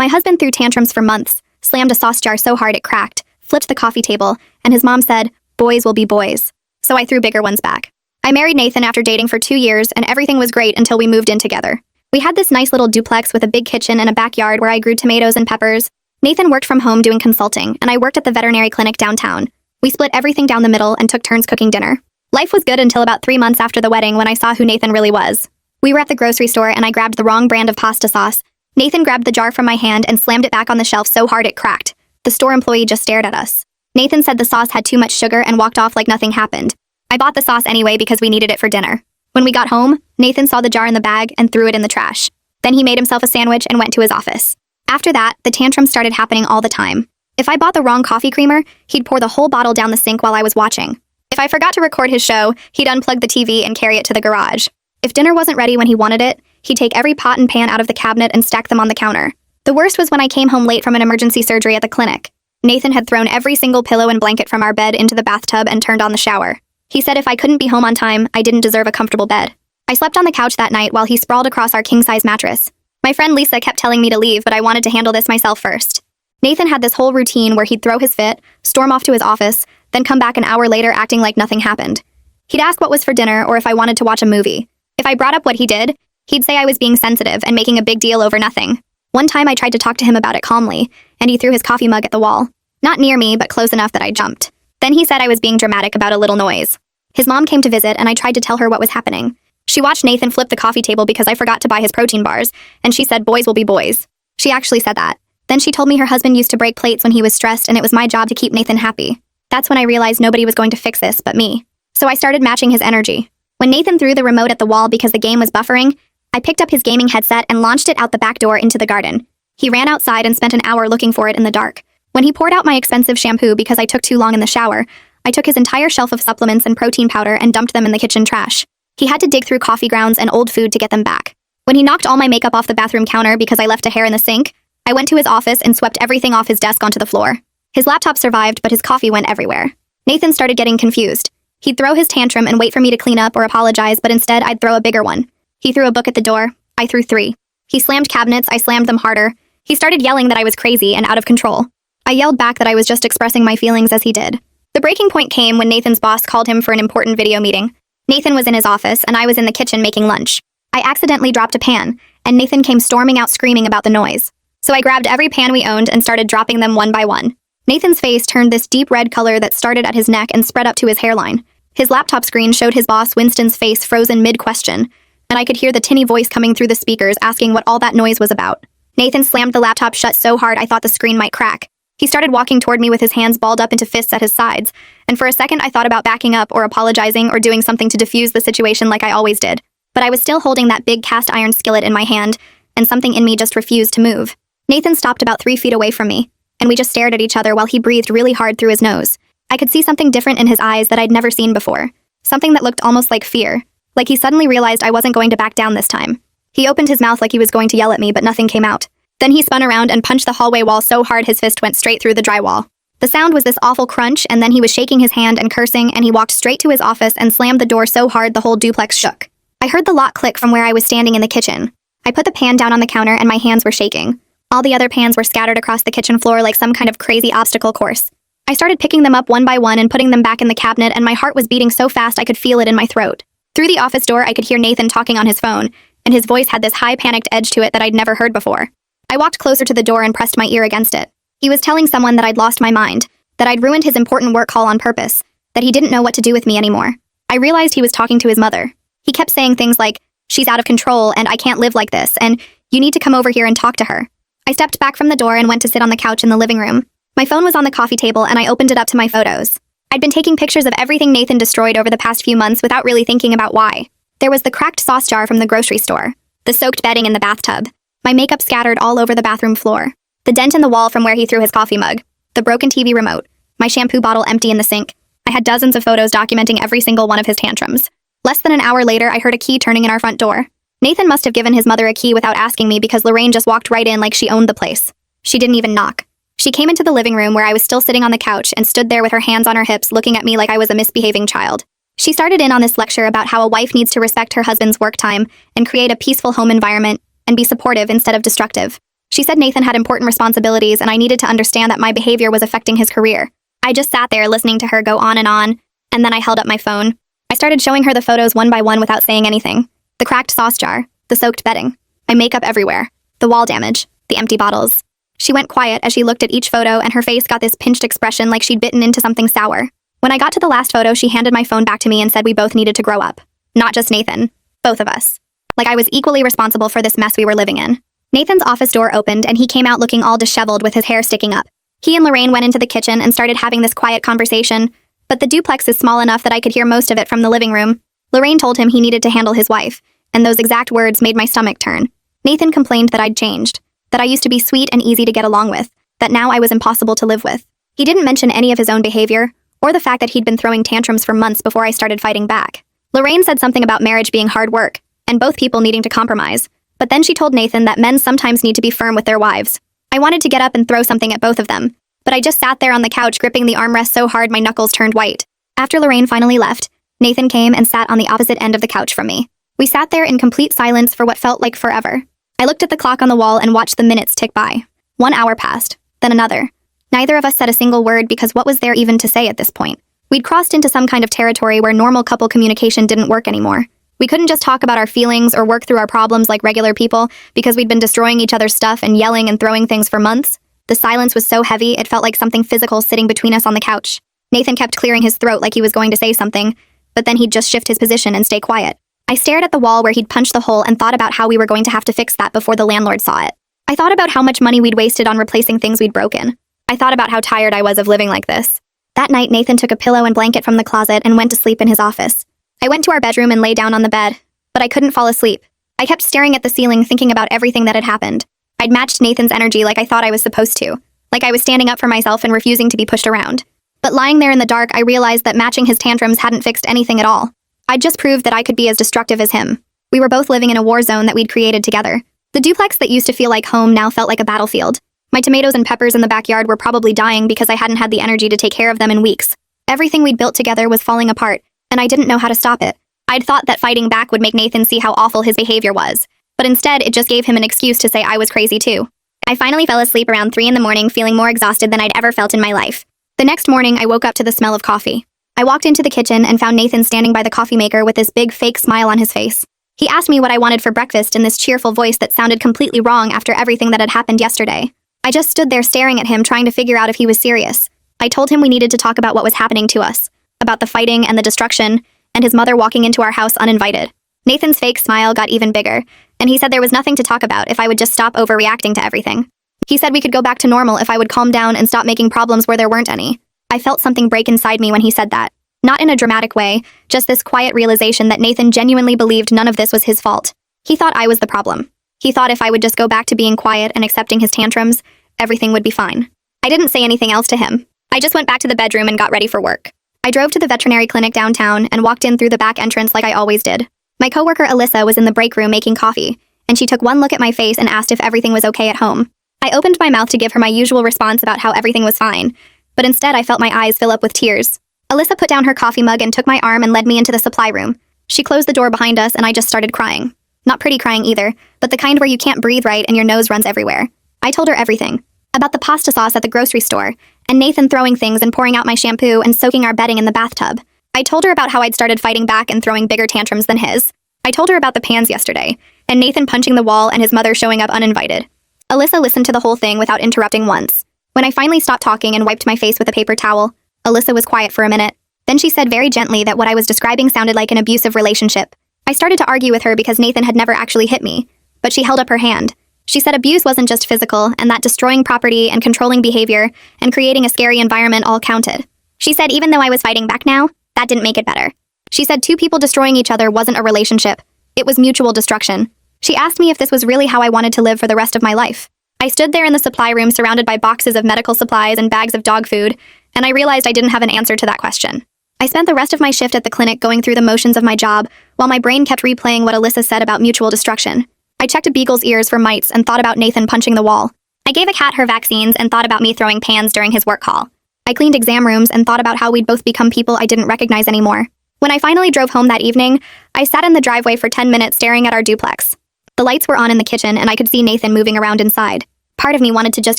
My husband threw tantrums for months, slammed a sauce jar so hard it cracked, flipped the coffee table, and his mom said, "Boys will be boys." So I threw bigger ones back. I married Nathan after dating for 2 years, and everything was great until we moved in together. We had this nice little duplex with a big kitchen and a backyard where I grew tomatoes and peppers. Nathan worked from home doing consulting, and I worked at the veterinary clinic downtown. We split everything down the middle and took turns cooking dinner. Life was good until about 3 months after the wedding when I saw who Nathan really was. We were at the grocery store and I grabbed the wrong brand of pasta sauce. Nathan grabbed the jar from my hand and slammed it back on the shelf so hard it cracked. The store employee just stared at us. Nathan said the sauce had too much sugar and walked off like nothing happened. I bought the sauce anyway because we needed it for dinner. When we got home, Nathan saw the jar in the bag and threw it in the trash. Then he made himself a sandwich and went to his office. After that, the tantrums started happening all the time. If I bought the wrong coffee creamer, he'd pour the whole bottle down the sink while I was watching. If I forgot to record his show, he'd unplug the TV and carry it to the garage. If dinner wasn't ready when he wanted it, he'd take every pot and pan out of the cabinet and stack them on the counter. The worst was when I came home late from an emergency surgery at the clinic. Nathan had thrown every single pillow and blanket from our bed into the bathtub and turned on the shower. He said if I couldn't be home on time, I didn't deserve a comfortable bed. I slept on the couch that night while he sprawled across our king-size mattress. My friend Lisa kept telling me to leave, but I wanted to handle this myself first. Nathan had this whole routine where he'd throw his fit, storm off to his office, then come back an hour later acting like nothing happened. He'd ask what was for dinner or if I wanted to watch a movie. If I brought up what he did, he'd say I was being sensitive and making a big deal over nothing. One time I tried to talk to him about it calmly, and he threw his coffee mug at the wall. Not near me, but close enough that I jumped. Then he said I was being dramatic about a little noise. His mom came to visit and I tried to tell her what was happening. She watched Nathan flip the coffee table because I forgot to buy his protein bars, and she said boys will be boys. She actually said that. Then she told me her husband used to break plates when he was stressed and it was my job to keep Nathan happy. That's when I realized nobody was going to fix this but me. So I started matching his energy. When Nathan threw the remote at the wall because the game was buffering, I picked up his gaming headset and launched it out the back door into the garden. He ran outside and spent an hour looking for it in the dark. When he poured out my expensive shampoo because I took too long in the shower, I took his entire shelf of supplements and protein powder and dumped them in the kitchen trash. He had to dig through coffee grounds and old food to get them back. When he knocked all my makeup off the bathroom counter because I left a hair in the sink, I went to his office and swept everything off his desk onto the floor. His laptop survived, but his coffee went everywhere. Nathan started getting confused. He'd throw his tantrum and wait for me to clean up or apologize, but instead I'd throw a bigger one. He threw a book at the door. I threw 3. He slammed cabinets. I slammed them harder. He started yelling that I was crazy and out of control. I yelled back that I was just expressing my feelings as he did. The breaking point came when Nathan's boss called him for an important video meeting. Nathan was in his office, and I was in the kitchen making lunch. I accidentally dropped a pan, and Nathan came storming out screaming about the noise. So I grabbed every pan we owned and started dropping them one by one. Nathan's face turned this deep red color that started at his neck and spread up to his hairline. His laptop screen showed his boss Winston's face frozen mid-question, and I could hear the tinny voice coming through the speakers asking what all that noise was about. Nathan slammed the laptop shut so hard I thought the screen might crack. He started walking toward me with his hands balled up into fists at his sides, and for a second I thought about backing up or apologizing or doing something to defuse the situation like I always did. But I was still holding that big cast iron skillet in my hand, and something in me just refused to move. Nathan stopped about 3 feet away from me, and we just stared at each other while he breathed really hard through his nose. I could see something different in his eyes that I'd never seen before. Something that looked almost like fear, like he suddenly realized I wasn't going to back down this time. He opened his mouth like he was going to yell at me, but nothing came out. Then he spun around and punched the hallway wall so hard his fist went straight through the drywall. The sound was this awful crunch, and then he was shaking his hand and cursing, and he walked straight to his office and slammed the door so hard the whole duplex shook. I heard the lock click from where I was standing in the kitchen. I put the pan down on the counter and my hands were shaking. All the other pans were scattered across the kitchen floor like some kind of crazy obstacle course. I started picking them up one by one and putting them back in the cabinet, and my heart was beating so fast I could feel it in my throat. Through the office door I could hear Nathan talking on his phone, and his voice had this high panicked edge to it that I'd never heard before. I walked closer to the door and pressed my ear against it. He was telling someone that I'd lost my mind, that I'd ruined his important work call on purpose, that he didn't know what to do with me anymore. I realized he was talking to his mother. He kept saying things like, "She's out of control and I can't live like this, and you need to come over here and talk to her." I stepped back from the door and went to sit on the couch in the living room. My phone was on the coffee table and I opened it up to my photos. I'd been taking pictures of everything Nathan destroyed over the past few months without really thinking about why. There was the cracked sauce jar from the grocery store, the soaked bedding in the bathtub, my makeup scattered all over the bathroom floor, the dent in the wall from where he threw his coffee mug, the broken TV remote, my shampoo bottle empty in the sink. I had dozens of photos documenting every single one of his tantrums. Less than an hour later, I heard a key turning in our front door. Nathan must have given his mother a key without asking me because Lorraine just walked right in like she owned the place. She didn't even knock. She came into the living room where I was still sitting on the couch and stood there with her hands on her hips looking at me like I was a misbehaving child. She started in on this lecture about how a wife needs to respect her husband's work time and create a peaceful home environment and be supportive instead of destructive. She said Nathan had important responsibilities and I needed to understand that my behavior was affecting his career. I just sat there listening to her go on, and then I held up my phone. I started showing her the photos one by one without saying anything. The cracked sauce jar, the soaked bedding, my makeup everywhere, the wall damage, the empty bottles. She went quiet as she looked at each photo and her face got this pinched expression like she'd bitten into something sour. When I got to the last photo, she handed my phone back to me and said we both needed to grow up. Not just Nathan. Both of us. Like I was equally responsible for this mess we were living in. Nathan's office door opened and he came out looking all disheveled with his hair sticking up. He and Lorraine went into the kitchen and started having this quiet conversation, but the duplex is small enough that I could hear most of it from the living room. Lorraine told him he needed to handle his wife, and those exact words made my stomach turn. Nathan complained that I'd changed, that I used to be sweet and easy to get along with, that now I was impossible to live with. He didn't mention any of his own behavior, or the fact that he'd been throwing tantrums for months before I started fighting back. Lorraine said something about marriage being hard work, and both people needing to compromise, but then she told Nathan that men sometimes need to be firm with their wives. I wanted to get up and throw something at both of them, but I just sat there on the couch gripping the armrest so hard my knuckles turned white. After Lorraine finally left, Nathan came and sat on the opposite end of the couch from me. We sat there in complete silence for what felt like forever. I looked at the clock on the wall and watched the minutes tick by. 1 hour passed, then another. Neither of us said a single word because what was there even to say at this point? We'd crossed into some kind of territory where normal couple communication didn't work anymore. We couldn't just talk about our feelings or work through our problems like regular people because we'd been destroying each other's stuff and yelling and throwing things for months. The silence was so heavy it felt like something physical sitting between us on the couch. Nathan kept clearing his throat like he was going to say something, but then he'd just shift his position and stay quiet. I stared at the wall where he'd punched the hole and thought about how we were going to have to fix that before the landlord saw it. I thought about how much money we'd wasted on replacing things we'd broken. I thought about how tired I was of living like this. That night, Nathan took a pillow and blanket from the closet and went to sleep in his office. I went to our bedroom and lay down on the bed, but I couldn't fall asleep. I kept staring at the ceiling thinking about everything that had happened. I'd matched Nathan's energy like I thought I was supposed to, like I was standing up for myself and refusing to be pushed around. But lying there in the dark, I realized that matching his tantrums hadn't fixed anything at all. I'd just proved that I could be as destructive as him. We were both living in a war zone that we'd created together. The duplex that used to feel like home now felt like a battlefield. My tomatoes and peppers in the backyard were probably dying because I hadn't had the energy to take care of them in weeks. Everything we'd built together was falling apart, and I didn't know how to stop it. I'd thought that fighting back would make Nathan see how awful his behavior was, but instead it just gave him an excuse to say I was crazy too. I finally fell asleep around 3 a.m, feeling more exhausted than I'd ever felt in my life. The next morning, I woke up to the smell of coffee. I walked into the kitchen and found Nathan standing by the coffee maker with this big fake smile on his face. He asked me what I wanted for breakfast in this cheerful voice that sounded completely wrong after everything that had happened yesterday. I just stood there staring at him, trying to figure out if he was serious. I told him we needed to talk about what was happening to us, about the fighting and the destruction, and his mother walking into our house uninvited. Nathan's fake smile got even bigger, and he said there was nothing to talk about if I would just stop overreacting to everything. He said we could go back to normal if I would calm down and stop making problems where there weren't any. I felt something break inside me when he said that. Not in a dramatic way, just this quiet realization that Nathan genuinely believed none of this was his fault. He thought I was the problem. He thought if I would just go back to being quiet and accepting his tantrums, everything would be fine. I didn't say anything else to him. I just went back to the bedroom and got ready for work. I drove to the veterinary clinic downtown and walked in through the back entrance like I always did. My coworker Alyssa was in the break room making coffee, and she took one look at my face and asked if everything was okay at home. I opened my mouth to give her my usual response about how everything was fine, but instead I felt my eyes fill up with tears. Alyssa put down her coffee mug and took my arm and led me into the supply room. She closed the door behind us and I just started crying. Not pretty crying either, but the kind where you can't breathe right and your nose runs everywhere. I told her everything. About the pasta sauce at the grocery store, and Nathan throwing things and pouring out my shampoo and soaking our bedding in the bathtub. I told her about how I'd started fighting back and throwing bigger tantrums than his. I told her about the pans yesterday, and Nathan punching the wall and his mother showing up uninvited. Alyssa listened to the whole thing without interrupting once. When I finally stopped talking and wiped my face with a paper towel, Alyssa was quiet for a minute. Then she said very gently that what I was describing sounded like an abusive relationship. I started to argue with her because Nathan had never actually hit me, but she held up her hand. She said abuse wasn't just physical, and that destroying property and controlling behavior and creating a scary environment all counted. She said even though I was fighting back now, that didn't make it better. She said 2 people destroying each other wasn't a relationship. It was mutual destruction. She asked me if this was really how I wanted to live for the rest of my life. I stood there in the supply room surrounded by boxes of medical supplies and bags of dog food, and I realized I didn't have an answer to that question. I spent the rest of my shift at the clinic going through the motions of my job, while my brain kept replaying what Alyssa said about mutual destruction. I checked a beagle's ears for mites and thought about Nathan punching the wall. I gave a cat her vaccines and thought about me throwing pans during his work call. I cleaned exam rooms and thought about how we'd both become people I didn't recognize anymore. When I finally drove home that evening, I sat in the driveway for 10 minutes staring at our duplex. The lights were on in the kitchen and I could see Nathan moving around inside. Part of me wanted to just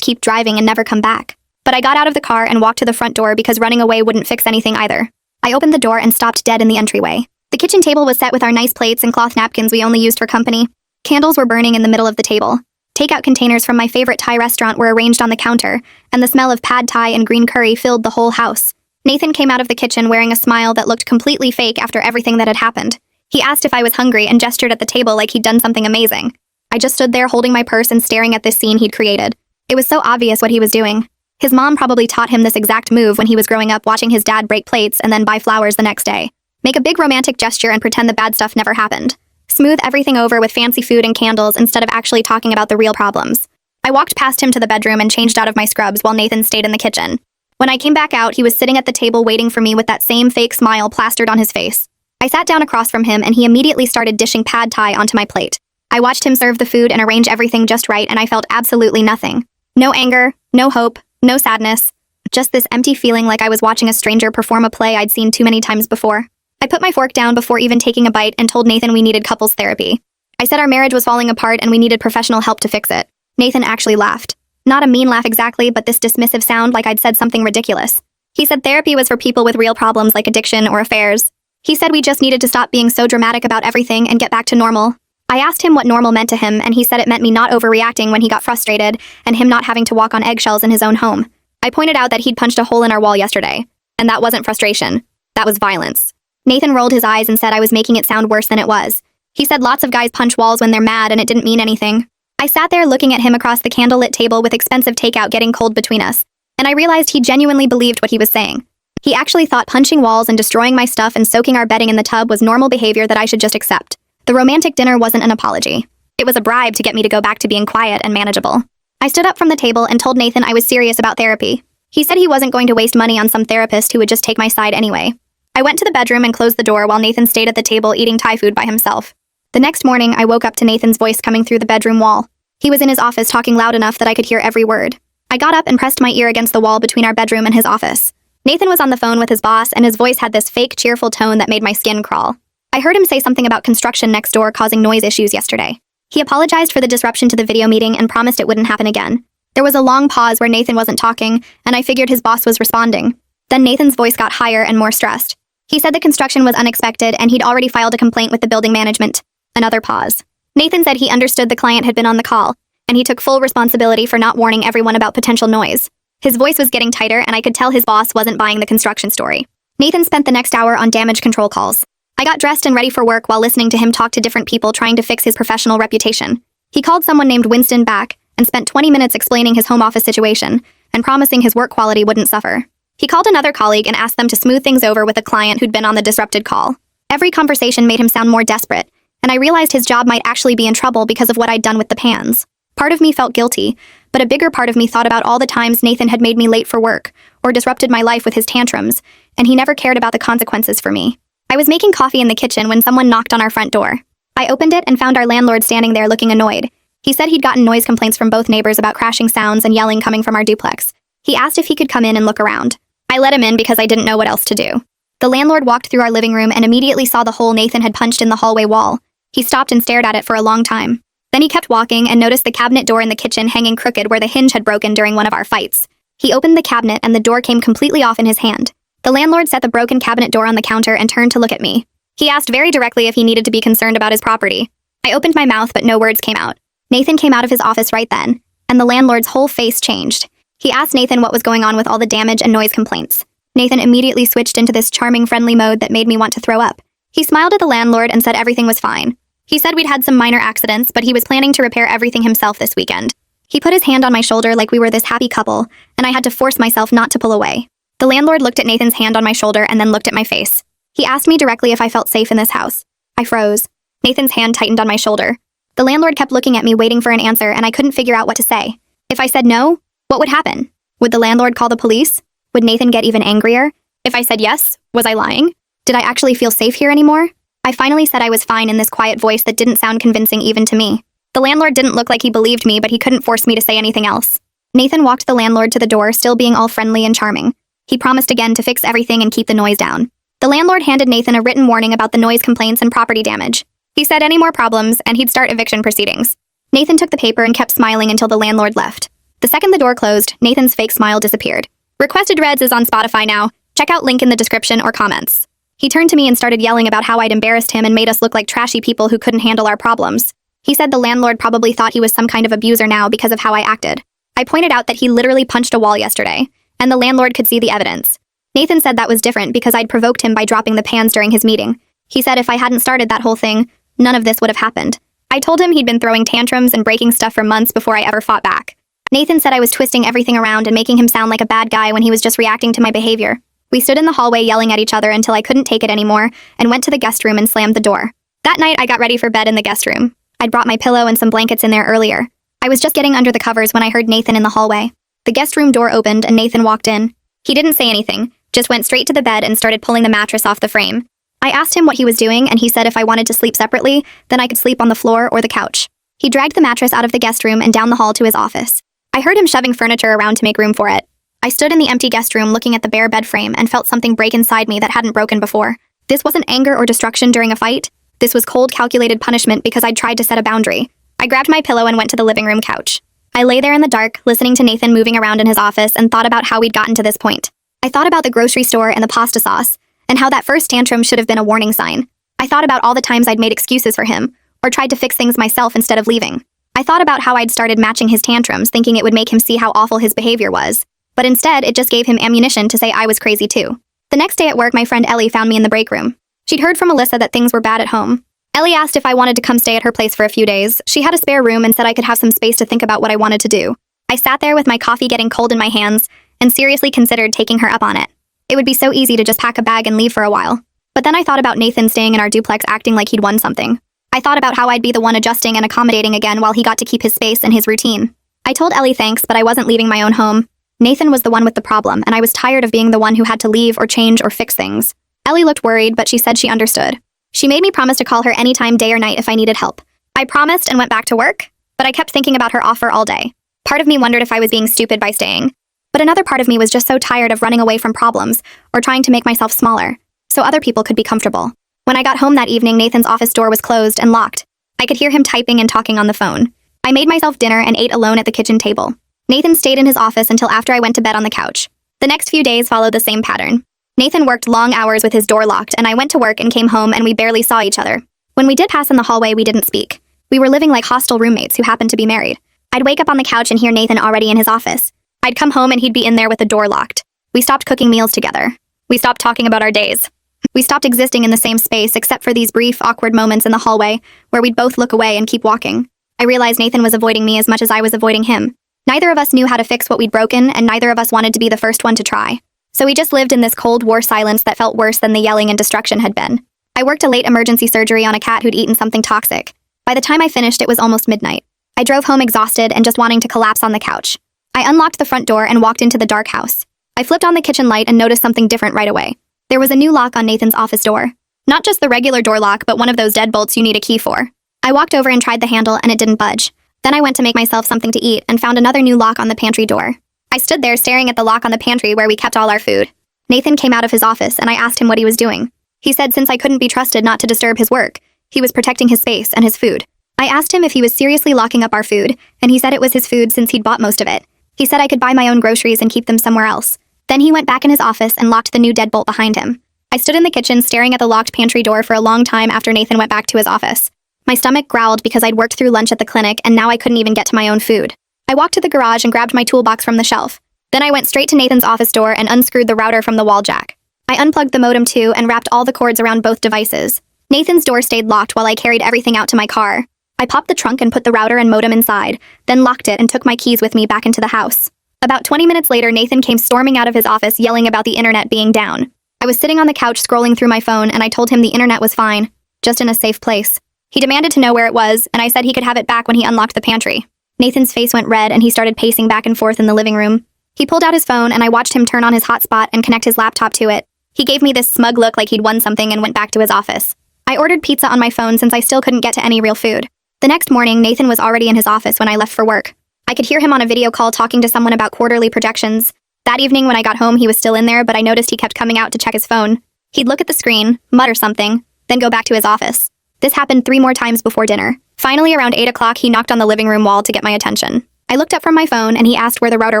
keep driving and never come back. But I got out of the car and walked to the front door because running away wouldn't fix anything either. I opened the door and stopped dead in the entryway. The kitchen table was set with our nice plates and cloth napkins we only used for company. Candles were burning in the middle of the table. Takeout containers from my favorite Thai restaurant were arranged on the counter, and the smell of pad Thai and green curry filled the whole house. Nathan came out of the kitchen wearing a smile that looked completely fake after everything that had happened. He asked if I was hungry and gestured at the table like he'd done something amazing. I just stood there holding my purse and staring at this scene he'd created. It was so obvious what he was doing. His mom probably taught him this exact move when he was growing up, watching his dad break plates and then buy flowers the next day. Make a big romantic gesture and pretend the bad stuff never happened. Smooth everything over with fancy food and candles instead of actually talking about the real problems. I walked past him to the bedroom and changed out of my scrubs while Nathan stayed in the kitchen. When I came back out, he was sitting at the table waiting for me with that same fake smile plastered on his face. I sat down across from him and he immediately started dishing pad Thai onto my plate. I watched him serve the food and arrange everything just right, and I felt absolutely nothing. No anger, no hope, no sadness. Just this empty feeling like I was watching a stranger perform a play I'd seen too many times before. I put my fork down before even taking a bite and told Nathan we needed couples therapy. I said our marriage was falling apart and we needed professional help to fix it. Nathan actually laughed. Not a mean laugh exactly, but this dismissive sound like I'd said something ridiculous. He said therapy was for people with real problems like addiction or affairs. He said we just needed to stop being so dramatic about everything and get back to normal. I asked him what normal meant to him, and he said it meant me not overreacting when he got frustrated and him not having to walk on eggshells in his own home. I pointed out that he'd punched a hole in our wall yesterday, and that wasn't frustration. That was violence. Nathan rolled his eyes and said I was making it sound worse than it was. He said lots of guys punch walls when they're mad and it didn't mean anything. I sat there looking at him across the candlelit table with expensive takeout getting cold between us, and I realized he genuinely believed what he was saying. He actually thought punching walls and destroying my stuff and soaking our bedding in the tub was normal behavior that I should just accept. The romantic dinner wasn't an apology. It was a bribe to get me to go back to being quiet and manageable. I stood up from the table and told Nathan I was serious about therapy. He said he wasn't going to waste money on some therapist who would just take my side anyway. I went to the bedroom and closed the door while Nathan stayed at the table eating Thai food by himself. The next morning, I woke up to Nathan's voice coming through the bedroom wall. He was in his office talking loud enough that I could hear every word. I got up and pressed my ear against the wall between our bedroom and his office. Nathan was on the phone with his boss, and his voice had this fake, cheerful tone that made my skin crawl. I heard him say something about construction next door causing noise issues yesterday. He apologized for the disruption to the video meeting and promised it wouldn't happen again. There was a long pause where Nathan wasn't talking, and I figured his boss was responding. Then Nathan's voice got higher and more stressed. He said the construction was unexpected and he'd already filed a complaint with the building management. Another pause. Nathan said he understood the client had been on the call, and he took full responsibility for not warning everyone about potential noise. His voice was getting tighter, and I could tell his boss wasn't buying the construction story. Nathan spent the next hour on damage control calls. I got dressed and ready for work while listening to him talk to different people trying to fix his professional reputation. He called someone named Winston back and spent 20 minutes explaining his home office situation and promising his work quality wouldn't suffer. He called another colleague and asked them to smooth things over with a client who'd been on the disrupted call. Every conversation made him sound more desperate, and I realized his job might actually be in trouble because of what I'd done with the pans. Part of me felt guilty, but a bigger part of me thought about all the times Nathan had made me late for work or disrupted my life with his tantrums, and he never cared about the consequences for me. I was making coffee in the kitchen when someone knocked on our front door. I opened it and found our landlord standing there looking annoyed. He said he'd gotten noise complaints from both neighbors about crashing sounds and yelling coming from our duplex. He asked if he could come in and look around. I let him in because I didn't know what else to do. The landlord walked through our living room and immediately saw the hole Nathan had punched in the hallway wall. He stopped and stared at it for a long time. Then he kept walking and noticed the cabinet door in the kitchen hanging crooked where the hinge had broken during one of our fights. He opened the cabinet and the door came completely off in his hand. The landlord set the broken cabinet door on the counter and turned to look at me. He asked very directly if he needed to be concerned about his property. I opened my mouth, but no words came out. Nathan came out of his office right then, and the landlord's whole face changed. He asked Nathan what was going on with all the damage and noise complaints. Nathan immediately switched into this charming, friendly mode that made me want to throw up. He smiled at the landlord and said everything was fine. He said we'd had some minor accidents, but he was planning to repair everything himself this weekend. He put his hand on my shoulder like we were this happy couple, and I had to force myself not to pull away. The landlord looked at Nathan's hand on my shoulder and then looked at my face. He asked me directly if I felt safe in this house. I froze. Nathan's hand tightened on my shoulder. The landlord kept looking at me waiting for an answer, and I couldn't figure out what to say. If I said no, what would happen? Would the landlord call the police? Would Nathan get even angrier? If I said yes, was I lying? Did I actually feel safe here anymore? I finally said I was fine in this quiet voice that didn't sound convincing even to me. The landlord didn't look like he believed me, but he couldn't force me to say anything else. Nathan walked the landlord to the door, still being all friendly and charming. He promised again to fix everything and keep the noise down. The landlord handed Nathan a written warning about the noise complaints and property damage. He said any more problems, and he'd start eviction proceedings. Nathan took the paper and kept smiling until the landlord left. The second the door closed, Nathan's fake smile disappeared. Requested Reds is on Spotify now. Check out link in the description or comments. He turned to me and started yelling about how I'd embarrassed him and made us look like trashy people who couldn't handle our problems. He said the landlord probably thought he was some kind of abuser now because of how I acted. I pointed out that he literally punched a wall yesterday, and the landlord could see the evidence. Nathan said that was different because I'd provoked him by dropping the pans during his meeting. He said if I hadn't started that whole thing, none of this would have happened. I told him he'd been throwing tantrums and breaking stuff for months before I ever fought back. Nathan said I was twisting everything around and making him sound like a bad guy when he was just reacting to my behavior. We stood in the hallway yelling at each other until I couldn't take it anymore and went to the guest room and slammed the door. That night, I got ready for bed in the guest room. I'd brought my pillow and some blankets in there earlier. I was just getting under the covers when I heard Nathan in the hallway. The guest room door opened and Nathan walked in. He didn't say anything, just went straight to the bed and started pulling the mattress off the frame. I asked him what he was doing and he said if I wanted to sleep separately, then I could sleep on the floor or the couch. He dragged the mattress out of the guest room and down the hall to his office. I heard him shoving furniture around to make room for it. I stood in the empty guest room looking at the bare bed frame and felt something break inside me that hadn't broken before. This wasn't anger or destruction during a fight. This was cold, calculated punishment because I'd tried to set a boundary. I grabbed my pillow and went to the living room couch. I lay there in the dark, listening to Nathan moving around in his office and thought about how we'd gotten to this point. I thought about the grocery store and the pasta sauce, and how that first tantrum should have been a warning sign. I thought about all the times I'd made excuses for him, or tried to fix things myself instead of leaving. I thought about how I'd started matching his tantrums, thinking it would make him see how awful his behavior was. But instead, it just gave him ammunition to say I was crazy too. The next day at work, my friend Ellie found me in the break room. She'd heard from Alyssa that things were bad at home. Ellie asked if I wanted to come stay at her place for a few days. She had a spare room and said I could have some space to think about what I wanted to do. I sat there with my coffee getting cold in my hands and seriously considered taking her up on it. It would be so easy to just pack a bag and leave for a while. But then I thought about Nathan staying in our duplex acting like he'd won something. I thought about how I'd be the one adjusting and accommodating again while he got to keep his space and his routine. I told Ellie thanks, but I wasn't leaving my own home. Nathan was the one with the problem, and I was tired of being the one who had to leave or change or fix things. Ellie looked worried, but she said she understood. She made me promise to call her anytime, day or night, if I needed help. I promised and went back to work, but I kept thinking about her offer all day. Part of me wondered if I was being stupid by staying. But another part of me was just so tired of running away from problems or trying to make myself smaller, so other people could be comfortable. When I got home that evening, Nathan's office door was closed and locked. I could hear him typing and talking on the phone. I made myself dinner and ate alone at the kitchen table. Nathan stayed in his office until after I went to bed on the couch. The next few days followed the same pattern. Nathan worked long hours with his door locked, and I went to work and came home and we barely saw each other. When we did pass in the hallway, we didn't speak. We were living like hostile roommates who happened to be married. I'd wake up on the couch and hear Nathan already in his office. I'd come home and he'd be in there with the door locked. We stopped cooking meals together. We stopped talking about our days. We stopped existing in the same space except for these brief, awkward moments in the hallway where we'd both look away and keep walking. I realized Nathan was avoiding me as much as I was avoiding him. Neither of us knew how to fix what we'd broken, and neither of us wanted to be the first one to try. So we just lived in this Cold War silence that felt worse than the yelling and destruction had been. I worked a late emergency surgery on a cat who'd eaten something toxic. By the time I finished, it was almost midnight. I drove home exhausted and just wanting to collapse on the couch. I unlocked the front door and walked into the dark house. I flipped on the kitchen light and noticed something different right away. There was a new lock on Nathan's office door. Not just the regular door lock, but one of those deadbolts you need a key for. I walked over and tried the handle and it didn't budge. Then I went to make myself something to eat and found another new lock on the pantry door. I stood there staring at the lock on the pantry where we kept all our food. Nathan came out of his office and I asked him what he was doing. He said since I couldn't be trusted not to disturb his work, he was protecting his space and his food. I asked him if he was seriously locking up our food, and he said it was his food since he'd bought most of it. He said I could buy my own groceries and keep them somewhere else. Then he went back in his office and locked the new deadbolt behind him. I stood in the kitchen staring at the locked pantry door for a long time after Nathan went back to his office. My stomach growled because I'd worked through lunch at the clinic and now I couldn't even get to my own food. I walked to the garage and grabbed my toolbox from the shelf. Then I went straight to Nathan's office door and unscrewed the router from the wall jack. I unplugged the modem too and wrapped all the cords around both devices. Nathan's door stayed locked while I carried everything out to my car. I popped the trunk and put the router and modem inside, then locked it and took my keys with me back into the house. About 20 minutes later, Nathan came storming out of his office yelling about the internet being down. I was sitting on the couch scrolling through my phone and I told him the internet was fine, just in a safe place. He demanded to know where it was, and I said he could have it back when he unlocked the pantry. Nathan's face went red and he started pacing back and forth in the living room. He pulled out his phone and I watched him turn on his hotspot and connect his laptop to it. He gave me this smug look like he'd won something and went back to his office. I ordered pizza on my phone since I still couldn't get to any real food. The next morning, Nathan was already in his office when I left for work. I could hear him on a video call talking to someone about quarterly projections. That evening when I got home, he was still in there, but I noticed he kept coming out to check his phone. He'd look at the screen, mutter something, then go back to his office. This happened 3 more times before dinner. Finally, around 8 o'clock, he knocked on the living room wall to get my attention. I looked up from my phone and he asked where the router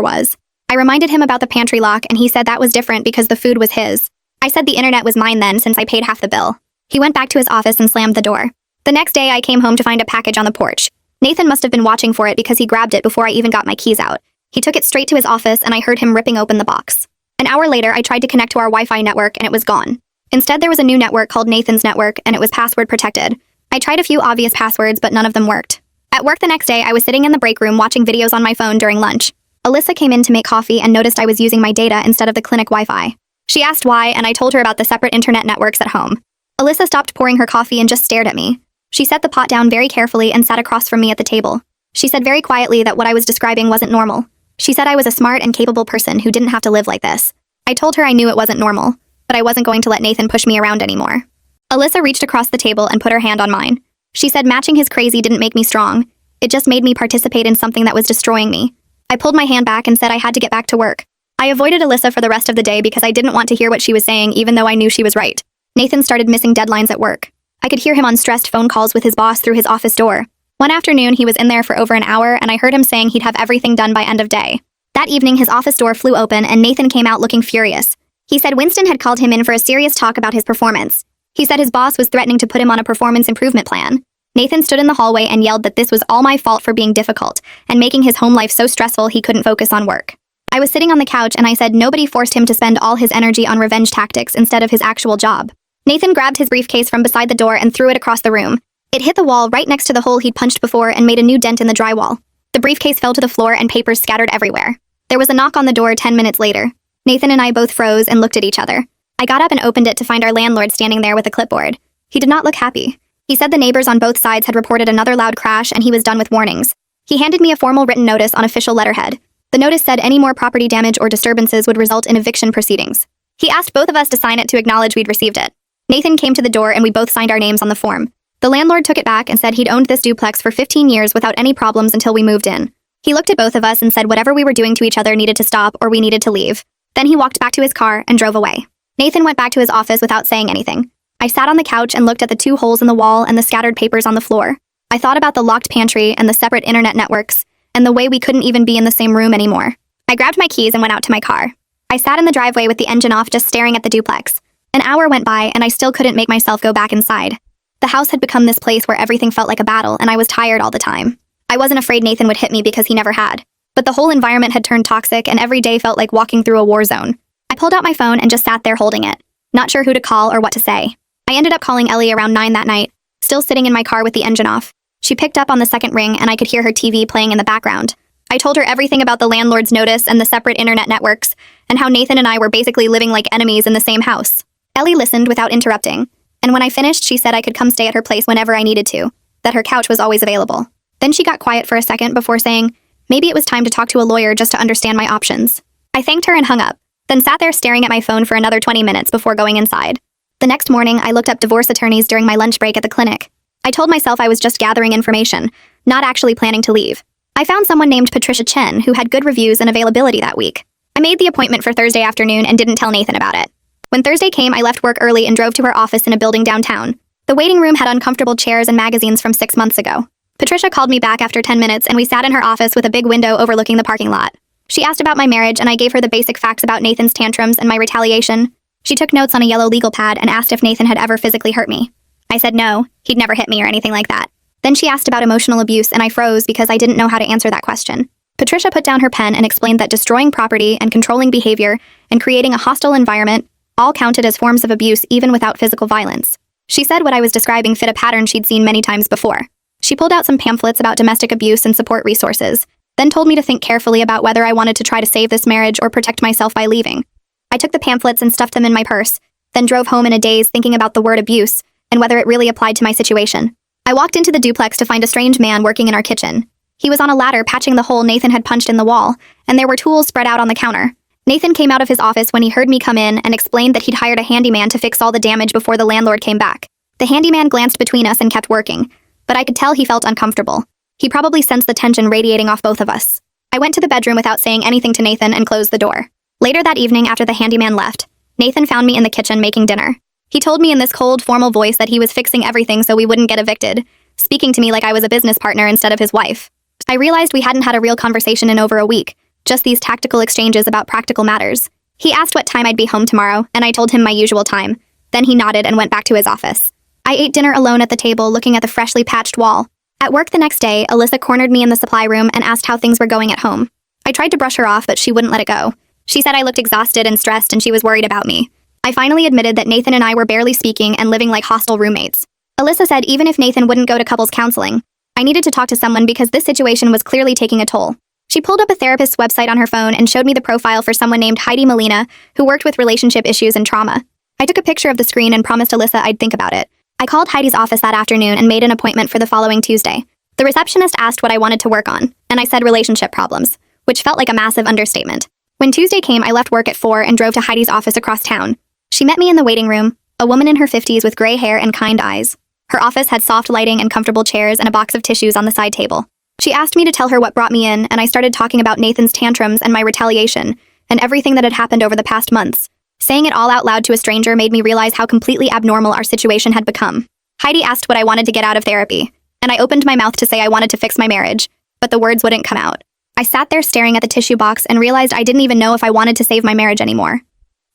was. I reminded him about the pantry lock and he said that was different because the food was his. I said the internet was mine then since I paid half the bill. He went back to his office and slammed the door. The next day I came home to find a package on the porch. Nathan must have been watching for it because he grabbed it before I even got my keys out. He took it straight to his office and I heard him ripping open the box. An hour later, I tried to connect to our Wi-Fi network and it was gone. Instead, there was a new network called Nathan's Network and it was password protected. I tried a few obvious passwords, but none of them worked. At work the next day, I was sitting in the break room watching videos on my phone during lunch. Alyssa came in to make coffee and noticed I was using my data instead of the clinic Wi-Fi. She asked why, and I told her about the separate internet networks at home. Alyssa stopped pouring her coffee and just stared at me. She set the pot down very carefully and sat across from me at the table. She said very quietly that what I was describing wasn't normal. She said I was a smart and capable person who didn't have to live like this. I told her I knew it wasn't normal, but I wasn't going to let Nathan push me around anymore. Alyssa reached across the table and put her hand on mine. She said matching his crazy didn't make me strong. It just made me participate in something that was destroying me. I pulled my hand back and said I had to get back to work. I avoided Alyssa for the rest of the day because I didn't want to hear what she was saying even though I knew she was right. Nathan started missing deadlines at work. I could hear him on stressed phone calls with his boss through his office door. One afternoon, he was in there for over an hour and I heard him saying he'd have everything done by end of day. That evening, his office door flew open and Nathan came out looking furious. He said Winston had called him in for a serious talk about his performance. He said his boss was threatening to put him on a performance improvement plan. Nathan stood in the hallway and yelled that this was all my fault for being difficult and making his home life so stressful he couldn't focus on work. I was sitting on the couch and I said nobody forced him to spend all his energy on revenge tactics instead of his actual job. Nathan grabbed his briefcase from beside the door and threw it across the room. It hit the wall right next to the hole he'd punched before and made a new dent in the drywall. The briefcase fell to the floor and papers scattered everywhere. There was a knock on the door 10 minutes later. Nathan and I both froze and looked at each other. I got up and opened it to find our landlord standing there with a clipboard. He did not look happy. He said the neighbors on both sides had reported another loud crash and he was done with warnings. He handed me a formal written notice on official letterhead. The notice said any more property damage or disturbances would result in eviction proceedings. He asked both of us to sign it to acknowledge we'd received it. Nathan came to the door and we both signed our names on the form. The landlord took it back and said he'd owned this duplex for 15 years without any problems until we moved in. He looked at both of us and said whatever we were doing to each other needed to stop or we needed to leave. Then he walked back to his car and drove away. Nathan went back to his office without saying anything. I sat on the couch and looked at the 2 holes in the wall and the scattered papers on the floor. I thought about the locked pantry and the separate internet networks, and the way we couldn't even be in the same room anymore. I grabbed my keys and went out to my car. I sat in the driveway with the engine off just staring at the duplex. An hour went by and I still couldn't make myself go back inside. The house had become this place where everything felt like a battle and I was tired all the time. I wasn't afraid Nathan would hit me because he never had. But the whole environment had turned toxic and every day felt like walking through a war zone. I pulled out my phone and just sat there holding it, not sure who to call or what to say. I ended up calling Ellie around 9 that night, still sitting in my car with the engine off. She picked up on the second ring and I could hear her TV playing in the background. I told her everything about the landlord's notice and the separate internet networks, and how Nathan and I were basically living like enemies in the same house. Ellie listened without interrupting, and when I finished, she said I could come stay at her place whenever I needed to, that her couch was always available. Then she got quiet for a second before saying, maybe it was time to talk to a lawyer just to understand my options. I thanked her and hung up, then sat there staring at my phone for another 20 minutes before going inside. The next morning, I looked up divorce attorneys during my lunch break at the clinic. I told myself I was just gathering information, not actually planning to leave. I found someone named Patricia Chen who had good reviews and availability that week. I made the appointment for Thursday afternoon and didn't tell Nathan about it. When Thursday came, I left work early and drove to her office in a building downtown. The waiting room had uncomfortable chairs and magazines from 6 months ago. Patricia called me back after 10 minutes and we sat in her office with a big window overlooking the parking lot. She asked about my marriage and I gave her the basic facts about Nathan's tantrums and my retaliation. She took notes on a yellow legal pad and asked if Nathan had ever physically hurt me. I said no, he'd never hit me or anything like that. Then she asked about emotional abuse and I froze because I didn't know how to answer that question. Patricia put down her pen and explained that destroying property and controlling behavior and creating a hostile environment all counted as forms of abuse even without physical violence. She said what I was describing fit a pattern she'd seen many times before. She pulled out some pamphlets about domestic abuse and support resources, then told me to think carefully about whether I wanted to try to save this marriage or protect myself by leaving. I took the pamphlets and stuffed them in my purse, then drove home in a daze thinking about the word abuse and whether it really applied to my situation. I walked into the duplex to find a strange man working in our kitchen. He was on a ladder patching the hole Nathan had punched in the wall, and there were tools spread out on the counter. Nathan came out of his office when he heard me come in and explained that he'd hired a handyman to fix all the damage before the landlord came back. The handyman glanced between us and kept working, but I could tell he felt uncomfortable. He probably sensed the tension radiating off both of us. I went to the bedroom without saying anything to Nathan and closed the door. Later that evening, after the handyman left, Nathan found me in the kitchen making dinner. He told me in this cold, formal voice that he was fixing everything so we wouldn't get evicted, speaking to me like I was a business partner instead of his wife. I realized we hadn't had a real conversation in over a week, just these tactical exchanges about practical matters. He asked what time I'd be home tomorrow, and I told him my usual time. Then he nodded and went back to his office. I ate dinner alone at the table, looking at the freshly patched wall. At work the next day, Alyssa cornered me in the supply room and asked how things were going at home. I tried to brush her off, but she wouldn't let it go. She said I looked exhausted and stressed and she was worried about me. I finally admitted that Nathan and I were barely speaking and living like hostile roommates. Alyssa said even if Nathan wouldn't go to couples counseling, I needed to talk to someone because this situation was clearly taking a toll. She pulled up a therapist's website on her phone and showed me the profile for someone named Heidi Molina, who worked with relationship issues and trauma. I took a picture of the screen and promised Alyssa I'd think about it. I called Heidi's office that afternoon and made an appointment for the following Tuesday. The receptionist asked what I wanted to work on, and I said relationship problems, which felt like a massive understatement. When Tuesday came, I left work at 4 and drove to Heidi's office across town. She met me in the waiting room, a woman in her 50s with gray hair and kind eyes. Her office had soft lighting and comfortable chairs and a box of tissues on the side table. She asked me to tell her what brought me in, and I started talking about Nathan's tantrums and my retaliation, and everything that had happened over the past months. Saying it all out loud to a stranger made me realize how completely abnormal our situation had become. Heidi asked what I wanted to get out of therapy, and I opened my mouth to say I wanted to fix my marriage, but the words wouldn't come out. I sat there staring at the tissue box and realized I didn't even know if I wanted to save my marriage anymore.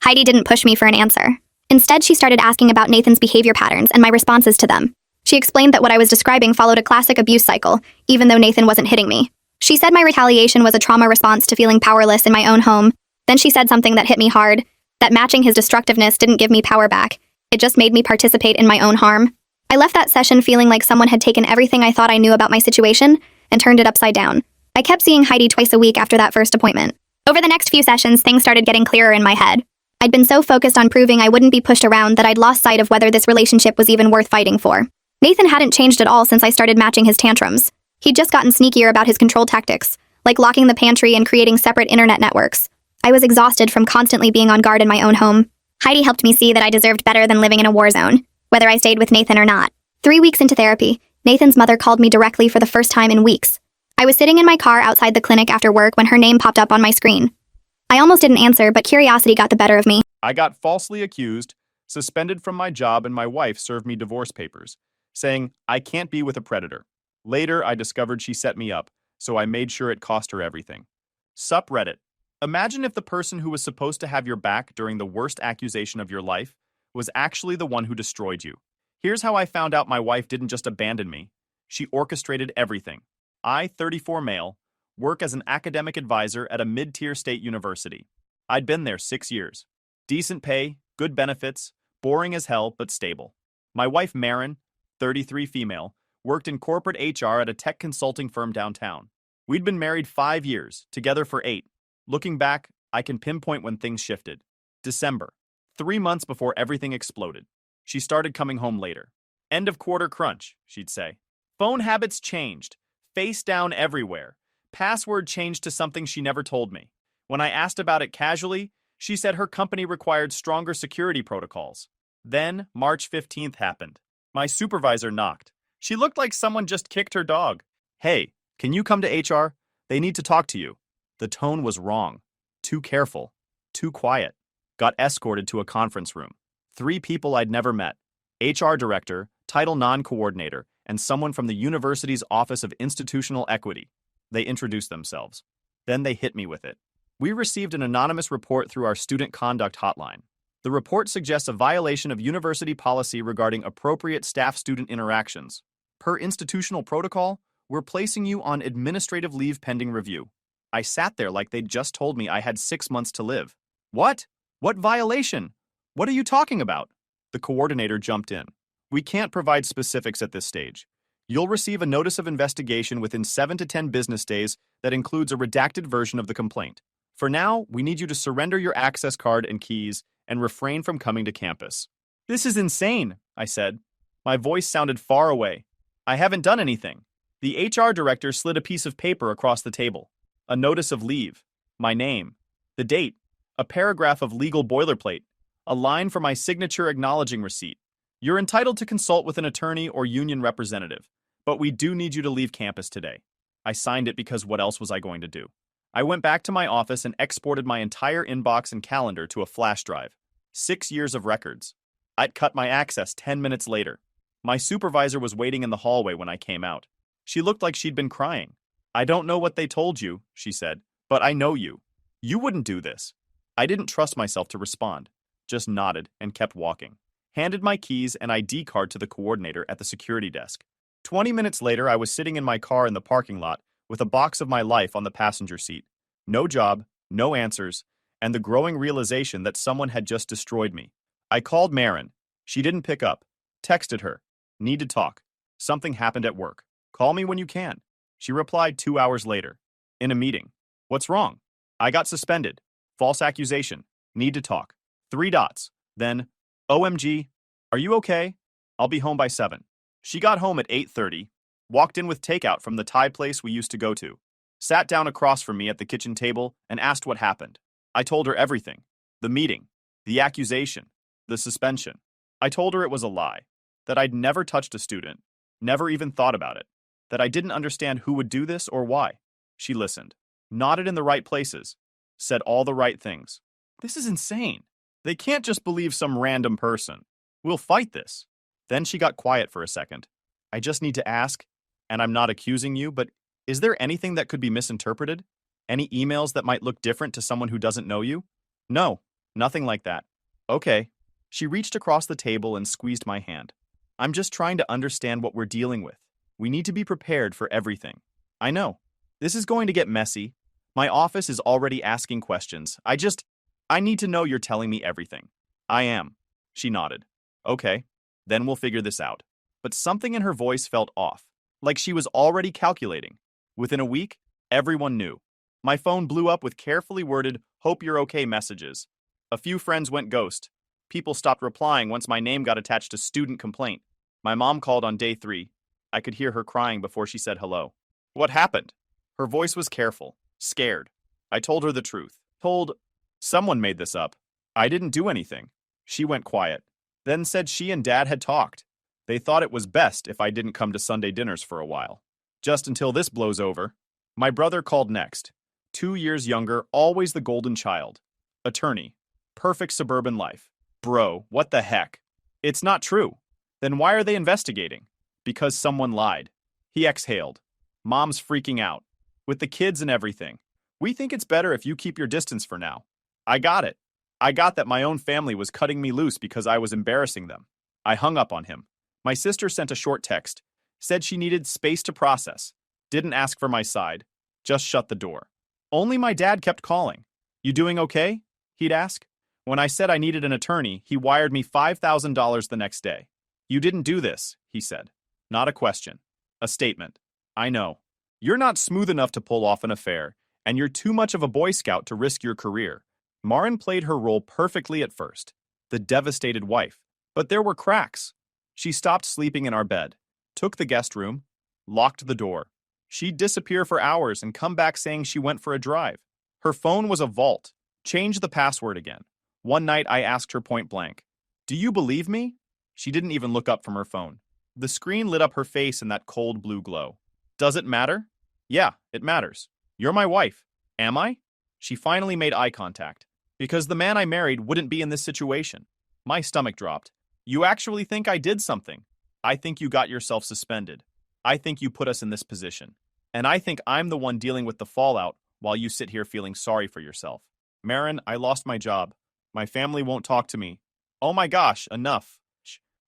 Heidi didn't push me for an answer. Instead, she started asking about Nathan's behavior patterns and my responses to them. She explained that what I was describing followed a classic abuse cycle, even though Nathan wasn't hitting me. She said my retaliation was a trauma response to feeling powerless in my own home. Then she said something that hit me hard, that matching his destructiveness didn't give me power back. It just made me participate in my own harm. I left that session feeling like someone had taken everything I thought I knew about my situation and turned it upside down. I kept seeing Heidi twice a week after that first appointment. Over the next few sessions, things started getting clearer in my head. I'd been so focused on proving I wouldn't be pushed around that I'd lost sight of whether this relationship was even worth fighting for. Nathan hadn't changed at all since I started matching his tantrums. He'd just gotten sneakier about his control tactics, like locking the pantry and creating separate internet networks. I was exhausted from constantly being on guard in my own home. Heidi helped me see that I deserved better than living in a war zone, whether I stayed with Nathan or not. 3 weeks into therapy, Nathan's mother called me directly for the first time in weeks. I was sitting in my car outside the clinic after work when her name popped up on my screen. I almost didn't answer, but curiosity got the better of me. I got falsely accused, suspended from my job, and my wife served me divorce papers, saying I can't be with a predator. Later, I discovered she set me up, so I made sure it cost her everything. Sup Reddit. Imagine if the person who was supposed to have your back during the worst accusation of your life was actually the one who destroyed you. Here's how I found out my wife didn't just abandon me. She orchestrated everything. I, 34 male, work as an academic advisor at a mid-tier state university. I'd been there 6 years. Decent pay, good benefits, boring as hell, but stable. My wife, Marin, 33 female, worked in corporate HR at a tech consulting firm downtown. We'd been married 5 years, together for 8. Looking back, I can pinpoint when things shifted. December, 3 months before everything exploded. She started coming home later. End of quarter crunch, she'd say. Phone habits changed. Face down everywhere. Password changed to something she never told me. When I asked about it casually, she said her company required stronger security protocols. Then, March 15th happened. My supervisor knocked. She looked like someone just kicked her dog. Hey, can you come to HR? They need to talk to you. The tone was wrong. Too careful. Too quiet. Got escorted to a conference room. 3 people I'd never met. HR director, title non-coordinator, and someone from the university's Office of Institutional Equity. They introduced themselves. Then they hit me with it. We received an anonymous report through our student conduct hotline. The report suggests a violation of university policy regarding appropriate staff-student interactions. Per institutional protocol, we're placing you on administrative leave pending review. I sat there like they'd just told me I had 6 months to live. What? What violation? What are you talking about? The coordinator jumped in. We can't provide specifics at this stage. You'll receive a notice of investigation within 7 to 10 business days that includes a redacted version of the complaint. For now, we need you to surrender your access card and keys and refrain from coming to campus. This is insane, I said. My voice sounded far away. I haven't done anything. The HR director slid a piece of paper across the table. A notice of leave, my name, the date, a paragraph of legal boilerplate, a line for my signature acknowledging receipt. You're entitled to consult with an attorney or union representative, but we do need you to leave campus today. I signed it because what else was I going to do? I went back to my office and exported my entire inbox and calendar to a flash drive. 6 years of records. I'd cut my access 10 minutes later. My supervisor was waiting in the hallway when I came out. She looked like she'd been crying. I don't know what they told you, she said, but I know you. You wouldn't do this. I didn't trust myself to respond, just nodded and kept walking. Handed my keys and ID card to the coordinator at the security desk. 20 minutes later, I was sitting in my car in the parking lot with a box of my life on the passenger seat. No job, no answers, and the growing realization that someone had just destroyed me. I called Marin. She didn't pick up. Texted her. Need to talk. Something happened at work. Call me when you can. She replied 2 hours later. In a meeting. What's wrong? I got suspended. False accusation. Need to talk. 3 dots. Then, OMG, are you okay? I'll be home by 7. She got home at 8:30, walked in with takeout from the Thai place we used to go to, sat down across from me at the kitchen table and asked what happened. I told her everything. The meeting, the accusation, the suspension. I told her it was a lie, that I'd never touched a student, never even thought about it, that I didn't understand who would do this or why. She listened, nodded in the right places, said all the right things. This is insane. They can't just believe some random person. We'll fight this. Then she got quiet for a second. I just need to ask, and I'm not accusing you, but is there anything that could be misinterpreted? Any emails that might look different to someone who doesn't know you? No, nothing like that. Okay. She reached across the table and squeezed my hand. I'm just trying to understand what we're dealing with. We need to be prepared for everything. I know. This is going to get messy. My office is already asking questions. I need to know you're telling me everything. I am. She nodded. Okay. Then we'll figure this out. But something in her voice felt off, like she was already calculating. Within a week, everyone knew. My phone blew up with carefully worded, "Hope you're okay" messages. A few friends went ghost. People stopped replying once my name got attached to student complaint. My mom called on day 3. I could hear her crying before she said hello. What happened? Her voice was careful, scared. I told her the truth. Someone made this up. I didn't do anything. She went quiet. Then said she and Dad had talked. They thought it was best if I didn't come to Sunday dinners for a while. Just until this blows over. My brother called next. 2 years younger, always the golden child. Attorney. Perfect suburban life. Bro, what the heck? It's not true. Then why are they investigating? Because someone lied. He exhaled. Mom's freaking out. With the kids and everything. We think it's better if you keep your distance for now. I got it. I got that my own family was cutting me loose because I was embarrassing them. I hung up on him. My sister sent a short text. Said she needed space to process. Didn't ask for my side. Just shut the door. Only my dad kept calling. You doing okay? He'd ask. When I said I needed an attorney, he wired me $5,000 the next day. You didn't do this, he said. Not a question. A statement. I know. You're not smooth enough to pull off an affair, and you're too much of a Boy Scout to risk your career. Marin played her role perfectly at first, the devastated wife. But there were cracks. She stopped sleeping in our bed, took the guest room, locked the door. She'd disappear for hours and come back saying she went for a drive. Her phone was a vault. Changed the password again. One night I asked her point blank, "Do you believe me?" She didn't even look up from her phone. The screen lit up her face in that cold blue glow. Does it matter? Yeah, it matters. You're my wife. Am I? She finally made eye contact. Because the man I married wouldn't be in this situation. My stomach dropped. You actually think I did something? I think you got yourself suspended. I think you put us in this position. And I think I'm the one dealing with the fallout while you sit here feeling sorry for yourself. Marin, I lost my job. My family won't talk to me. Oh my gosh, enough.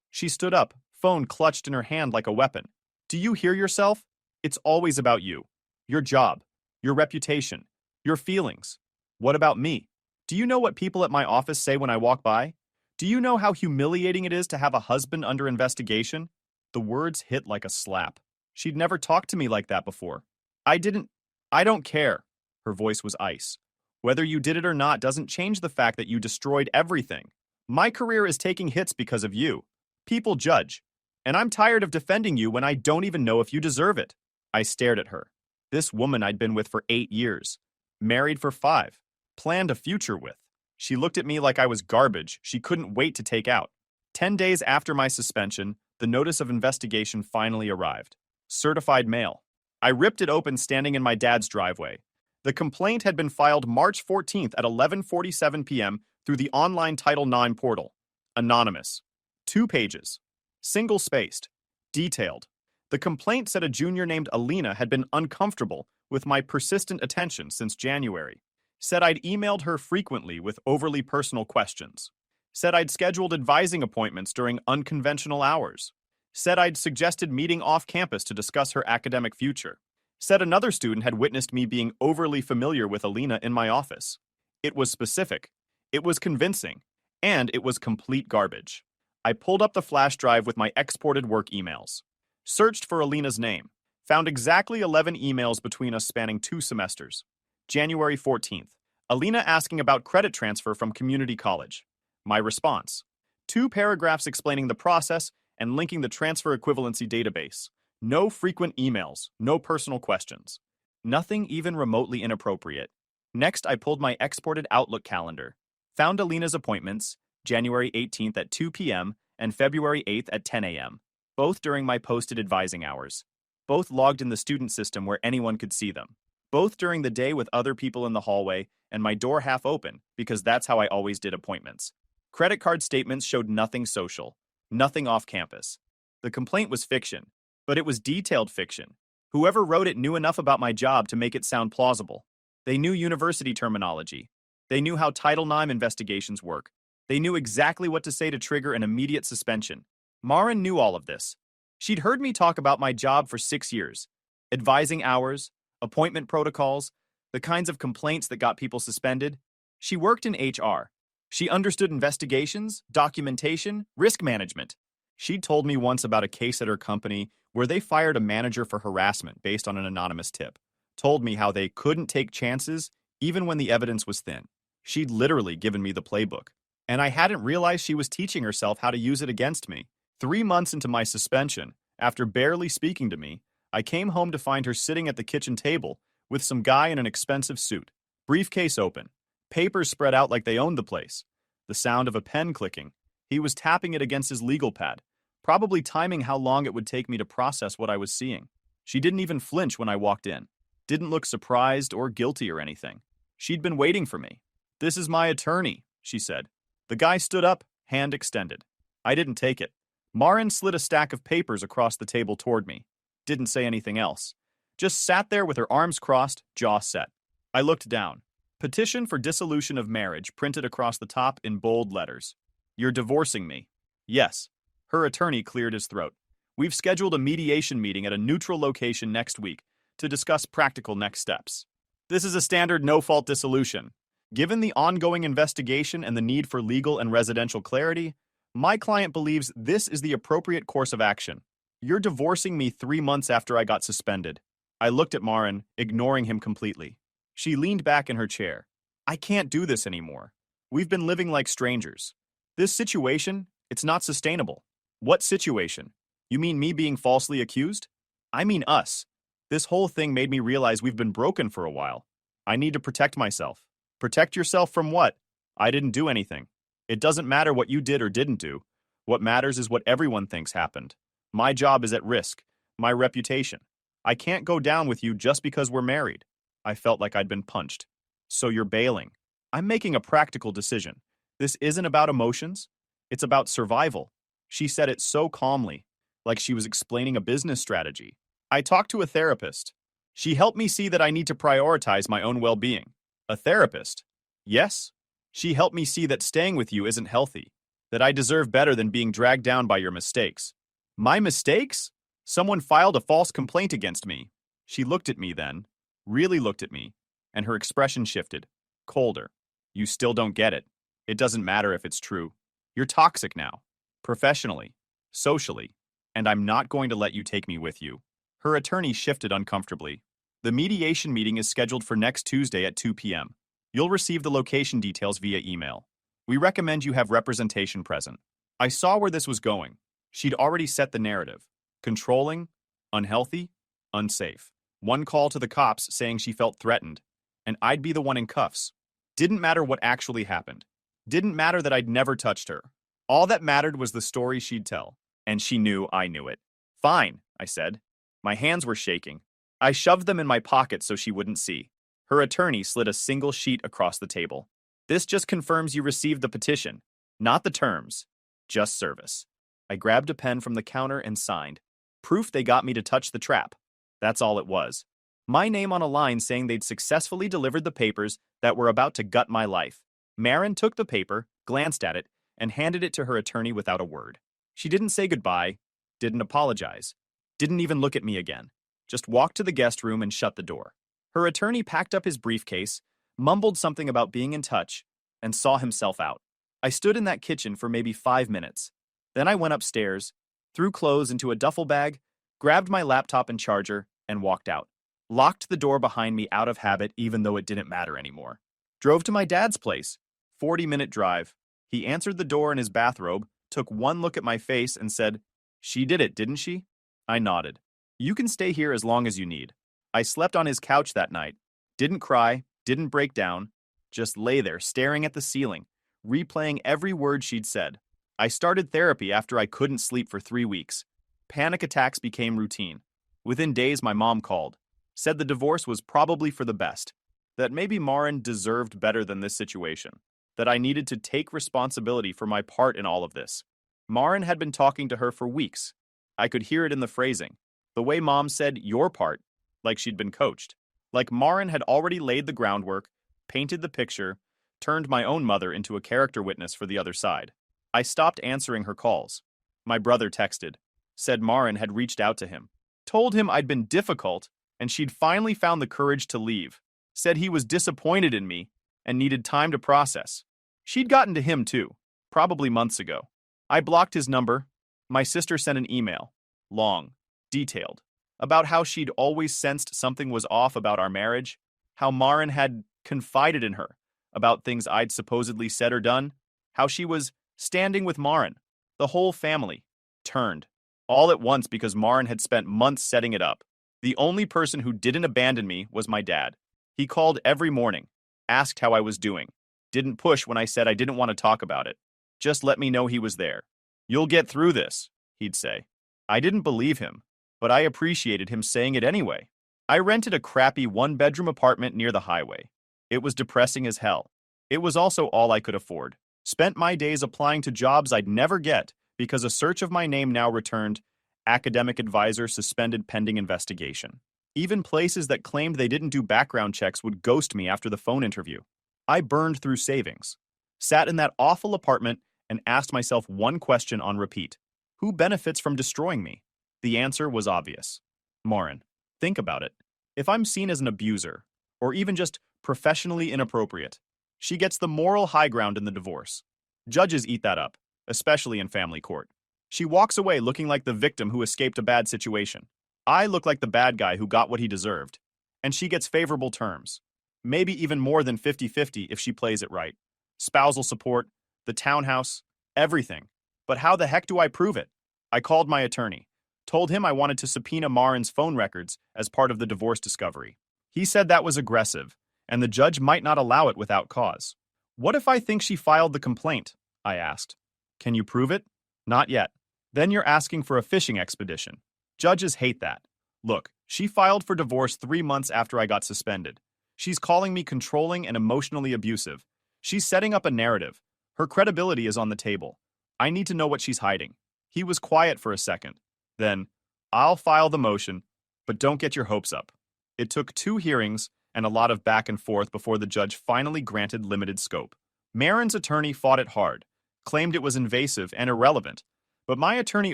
She stood up, phone clutched in her hand like a weapon. Do you hear yourself? It's always about you. Your job. Your reputation. Your feelings. What about me? Do you know what people at my office say when I walk by? Do you know how humiliating it is to have a husband under investigation? The words hit like a slap. She'd never talked to me like that before. I don't care. Her voice was ice. Whether you did it or not doesn't change the fact that you destroyed everything. My career is taking hits because of you. People judge. And I'm tired of defending you when I don't even know if you deserve it. I stared at her. This woman I'd been with for 8 years. Married for 5. Planned a future with. She looked at me like I was garbage she couldn't wait to take out. 10 days after my suspension, the notice of investigation finally arrived. Certified mail. I ripped it open standing in my dad's driveway. The complaint had been filed March 14th at 11:47 p.m. through the online Title IX portal. Anonymous. 2 pages. Single-spaced. Detailed. The complaint said a junior named Alina had been uncomfortable with my persistent attention since January. Said I'd emailed her frequently with overly personal questions. Said I'd scheduled advising appointments during unconventional hours. Said I'd suggested meeting off campus to discuss her academic future. Said another student had witnessed me being overly familiar with Alina in my office. It was specific. It was convincing. And it was complete garbage. I pulled up the flash drive with my exported work emails. Searched for Alina's name. Found exactly 11 emails between us spanning 2 semesters. January 14th. Alina asking about credit transfer from community college. My response. 2 paragraphs explaining the process and linking the transfer equivalency database. No frequent emails, no personal questions. Nothing even remotely inappropriate. Next, I pulled my exported Outlook calendar. Found Alina's appointments, January 18th at 2 p.m. and February 8th at 10 a.m., both during my posted advising hours. Both logged in the student system where anyone could see them. Both during the day with other people in the hallway and my door half open because that's how I always did appointments. Credit card statements showed nothing social, nothing off campus. The complaint was fiction, but it was detailed fiction. Whoever wrote it knew enough about my job to make it sound plausible. They knew university terminology. They knew how Title IX investigations work. They knew exactly what to say to trigger an immediate suspension. Marin knew all of this. She'd heard me talk about my job for 6 years. Advising hours, appointment protocols, the kinds of complaints that got people suspended. She worked in HR. She understood investigations, documentation, risk management. She'd told me once about a case at her company where they fired a manager for harassment based on an anonymous tip. Told me how they couldn't take chances even when the evidence was thin. She'd literally given me the playbook. And I hadn't realized she was teaching herself how to use it against me. 3 months into my suspension, after barely speaking to me, I came home to find her sitting at the kitchen table with some guy in an expensive suit. Briefcase open. Papers spread out like they owned the place. The sound of a pen clicking. He was tapping it against his legal pad, probably timing how long it would take me to process what I was seeing. She didn't even flinch when I walked in. Didn't look surprised or guilty or anything. She'd been waiting for me. "This is my attorney," she said. The guy stood up, hand extended. I didn't take it. Marin slid a stack of papers across the table toward me. Didn't say anything else. Just sat there with her arms crossed, jaw set. I looked down. Petition for dissolution of marriage printed across the top in bold letters. "You're divorcing me." Yes. Her attorney cleared his throat. "We've scheduled a mediation meeting at a neutral location next week to discuss practical next steps. This is a standard no-fault dissolution. Given the ongoing investigation and the need for legal and residential clarity, my client believes this is the appropriate course of action. You're divorcing me 3 months after I got suspended." I looked at Marin, ignoring him completely. She leaned back in her chair. "I can't do this anymore. We've been living like strangers. This situation, it's not sustainable." "What situation? You mean me being falsely accused?" "I mean us. This whole thing made me realize we've been broken for a while. I need to protect myself." "Protect yourself from what?" "I didn't do anything. It doesn't matter what you did or didn't do. What matters is what everyone thinks happened. My job is at risk. My reputation. I can't go down with you just because we're married." I felt like I'd been punched. "So you're bailing." "I'm making a practical decision. This isn't about emotions. It's about survival." She said it so calmly, like she was explaining a business strategy. "I talked to a therapist. She helped me see that I need to prioritize my own well-being." "A therapist?" "Yes. She helped me see that staying with you isn't healthy, that I deserve better than being dragged down by your mistakes." "My mistakes? Someone filed a false complaint against me." She looked at me then, really looked at me, and her expression shifted, colder. "You still don't get it. It doesn't matter if it's true. You're toxic now. Professionally, socially, and I'm not going to let you take me with you." Her attorney shifted uncomfortably. "The mediation meeting is scheduled for next Tuesday at 2 p.m. You'll receive the location details via email. We recommend you have representation present." I saw where this was going. She'd already set the narrative. Controlling, unhealthy, unsafe. One call to the cops saying she felt threatened, and I'd be the one in cuffs. Didn't matter what actually happened. Didn't matter that I'd never touched her. All that mattered was the story she'd tell, and she knew I knew it. "Fine," I said. My hands were shaking. I shoved them in my pocket so she wouldn't see. Her attorney slid a single sheet across the table. "This just confirms you received the petition, not the terms, just service." I grabbed a pen from the counter and signed. Proof they got me to touch the trap. That's all it was. My name on a line saying they'd successfully delivered the papers that were about to gut my life. Marin took the paper, glanced at it, and handed it to her attorney without a word. She didn't say goodbye, didn't apologize, didn't even look at me again. Just walked to the guest room and shut the door. Her attorney packed up his briefcase, mumbled something about being in touch, and saw himself out. I stood in that kitchen for maybe 5 minutes. Then I went upstairs, threw clothes into a duffel bag, grabbed my laptop and charger, and walked out. Locked the door behind me out of habit even though it didn't matter anymore. Drove to my dad's place. 40-minute drive. He answered the door in his bathrobe, took one look at my face and said, "She did it, didn't she?" I nodded. "You can stay here as long as you need." I slept on his couch that night. Didn't cry, didn't break down, just lay there staring at the ceiling, replaying every word she'd said. I started therapy after I couldn't sleep for 3 weeks. Panic attacks became routine. Within days, my mom called. Said the divorce was probably for the best. That maybe Marin deserved better than this situation. That I needed to take responsibility for my part in all of this. Marin had been talking to her for weeks. I could hear it in the phrasing. The way Mom said, "your part," like she'd been coached. Like Marin had already laid the groundwork, painted the picture, turned my own mother into a character witness for the other side. I stopped answering her calls. My brother texted. Said Marin had reached out to him. Told him I'd been difficult and she'd finally found the courage to leave. Said he was disappointed in me and needed time to process. She'd gotten to him too, probably months ago. I blocked his number. My sister sent an email, long, detailed, about how she'd always sensed something was off about our marriage, how Marin had confided in her about things I'd supposedly said or done, how she was standing with Marin. The whole family turned, all at once because Marin had spent months setting it up. The only person who didn't abandon me was my dad. He called every morning, asked how I was doing, didn't push when I said I didn't want to talk about it. Just let me know he was there. "You'll get through this," he'd say. I didn't believe him, but I appreciated him saying it anyway. I rented a crappy one-bedroom apartment near the highway. It was depressing as hell. It was also all I could afford. Spent my days applying to jobs I'd never get because a search of my name now returned academic advisor suspended pending investigation. Even places that claimed they didn't do background checks would ghost me after the phone interview. I burned through savings. Sat in that awful apartment and asked myself one question on repeat. Who benefits from destroying me? The answer was obvious. Marin. Think about it. If I'm seen as an abuser, or even just professionally inappropriate, she gets the moral high ground in the divorce. Judges eat that up, especially in family court. She walks away looking like the victim who escaped a bad situation. I look like the bad guy who got what he deserved. And she gets favorable terms. Maybe even more than 50-50 if she plays it right. Spousal support, the townhouse, everything. But how the heck do I prove it? I called my attorney. Told him I wanted to subpoena Marin's phone records as part of the divorce discovery. He said that was aggressive, and the judge might not allow it without cause. What if I think she filed the complaint? I asked. Can you prove it? Not yet. Then you're asking for a fishing expedition. Judges hate that. Look, she filed for divorce 3 months after I got suspended. She's calling me controlling and emotionally abusive. She's setting up a narrative. Her credibility is on the table. I need to know what she's hiding. He was quiet for a second. Then, I'll file the motion, but don't get your hopes up. It took 2 hearings and a lot of back and forth before the judge finally granted limited scope. Marin's attorney fought it hard, claimed it was invasive and irrelevant, but my attorney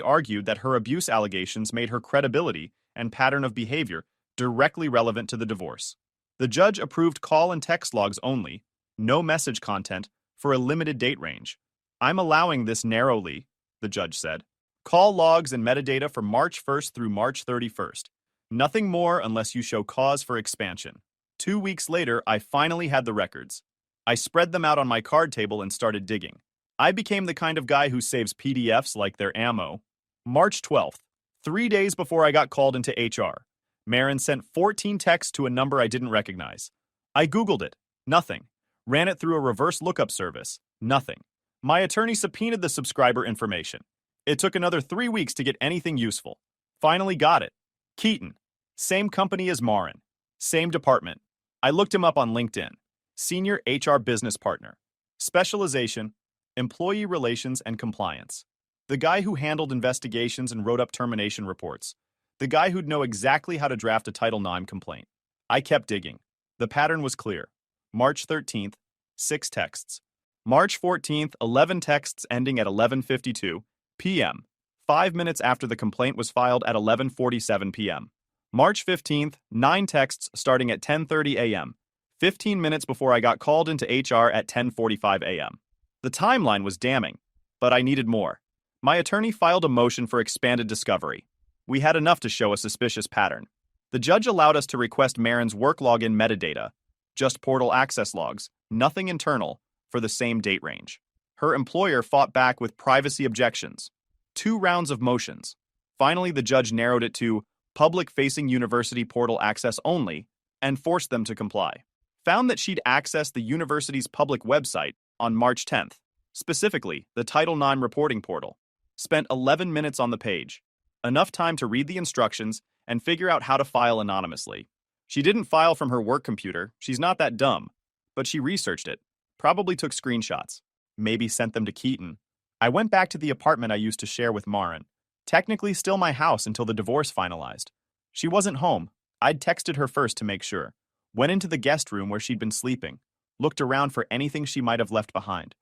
argued that her abuse allegations made her credibility and pattern of behavior directly relevant to the divorce. The judge approved call and text logs only, no message content, for a limited date range. I'm allowing this narrowly, the judge said. Call logs and metadata from March 1st through March 31st. Nothing more unless you show cause for expansion. 2 weeks later, I finally had the records. I spread them out on my card table and started digging. I became the kind of guy who saves PDFs like they're ammo. March 12th, 3 days before I got called into HR. Marin sent 14 texts to a number I didn't recognize. I Googled it. Nothing. Ran it through a reverse lookup service. Nothing. My attorney subpoenaed the subscriber information. It took another 3 weeks to get anything useful. Finally got it. Keaton. Same company as Marin. Same department. I looked him up on LinkedIn. Senior HR business partner. Specialization, employee relations and compliance. The guy who handled investigations and wrote up termination reports. The guy who'd know exactly how to draft a Title IX complaint. I kept digging. The pattern was clear. March 13th, 6 texts. March 14th, 11 texts ending at 11:52 p.m., 5 minutes after the complaint was filed at 11:47 p.m. March 15th, 9 texts starting at 10:30 a.m., 15 minutes before I got called into HR at 10:45 a.m. The timeline was damning, but I needed more. My attorney filed a motion for expanded discovery. We had enough to show a suspicious pattern. The judge allowed us to request Marin's work login metadata, just portal access logs, nothing internal, for the same date range. Her employer fought back with privacy objections. 2 rounds of motions. Finally, the judge narrowed it to public-facing university portal access only and forced them to comply. Found that she'd accessed the university's public website on March 10th, specifically the Title IX reporting portal. Spent 11 minutes on the page. Enough time to read the instructions and figure out how to file anonymously. She didn't file from her work computer, she's not that dumb, but she researched it, probably took screenshots, maybe sent them to Keaton. I went back to the apartment I used to share with Marin, technically still my house until the divorce finalized. She wasn't home. I'd texted her first to make sure. Went into the guest room where she'd been sleeping, looked around for anything she might have left behind.